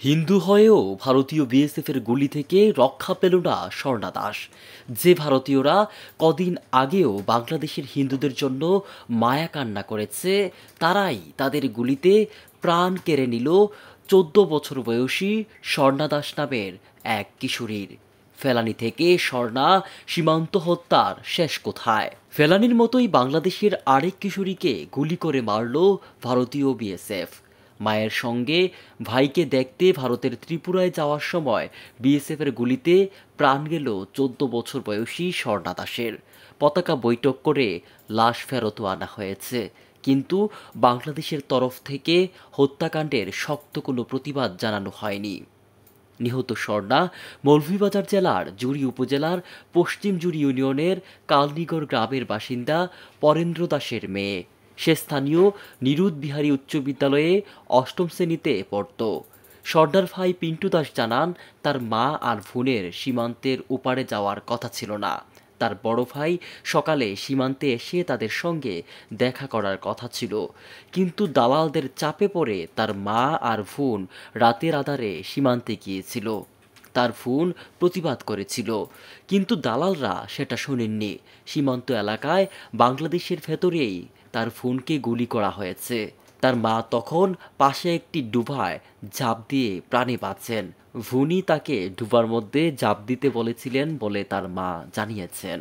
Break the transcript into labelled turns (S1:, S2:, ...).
S1: হিন্দু হয়েও ভারতীয় বিএসএফের গুলি থেকে রক্ষা পেল না স্বর্ণা দাস। যে ভারতীয়রা কদিন আগেও বাংলাদেশের হিন্দুদের জন্য মায়া কান্না করেছে, তারাই তাদের গুলিতে প্রাণ কেড়ে নিল ১৪ বছর বয়সী স্বর্ণা দাস নামের এক কিশোরীর। ফেলানি থেকে স্বর্ণা সীমান্ত হত্যার শেষ কোথায়? ফেলানির মতোই বাংলাদেশের আরেক কিশোরীকে গুলি করে মারল ভারতীয় বিএসএফ। মায়ের সঙ্গে ভাইকে দেখতে ভারতের ত্রিপুরায় যাওয়ার সময় বিএসএফের গুলিতে প্রাণ গেল ১৪ বছর বয়সী স্বর্ণা দাসের। পতাকা বৈঠক করে লাশ ফেরতও আনা হয়েছে, কিন্তু বাংলাদেশের তরফ থেকে হত্যাকাণ্ডের শক্ত কোনো প্রতিবাদ জানানো হয়নি। নিহত স্বর্ণা মৌলভীবাজার জেলার জুড়ি উপজেলার পশ্চিম জুড়ি ইউনিয়নের কালনিগড় গ্রামের বাসিন্দা পরেন্দ্র দাসের মেয়ে। সে স্থানীয় নিরুদ বিহারী উচ্চ বিদ্যালয়ে ৮ম শ্রেণীতে পড়ত। স্বর্ণার ভাই পিন্টু দাস জানান, তার মা আর বোনের সীমান্তের ওপারে যাওয়ার কথা ছিল না। তার বড় ভাই সকালে সীমান্তে এসে তাদের সঙ্গে দেখা করার কথা ছিল, কিন্তু দালালদের চাপে পড়ে তার মা আর বোন রাতের আঁধারে সীমান্তে গিয়েছিল। তার বোন প্রতিবাদ করেছিল, কিন্তু দালালরা সেটা শোনেননি। সীমান্ত এলাকায় বাংলাদেশের ভেতরেই তার বোনকে গুলি করা হয়েছে। তার মা তখন পাশে একটি ডুবায় ঝাঁপ দিয়ে প্রাণে বাঁচেন। ভুনি তাকে ডুবার মধ্যে ঝাঁপ দিতে বলেছিলেন বলে তার মা জানিয়েছেন।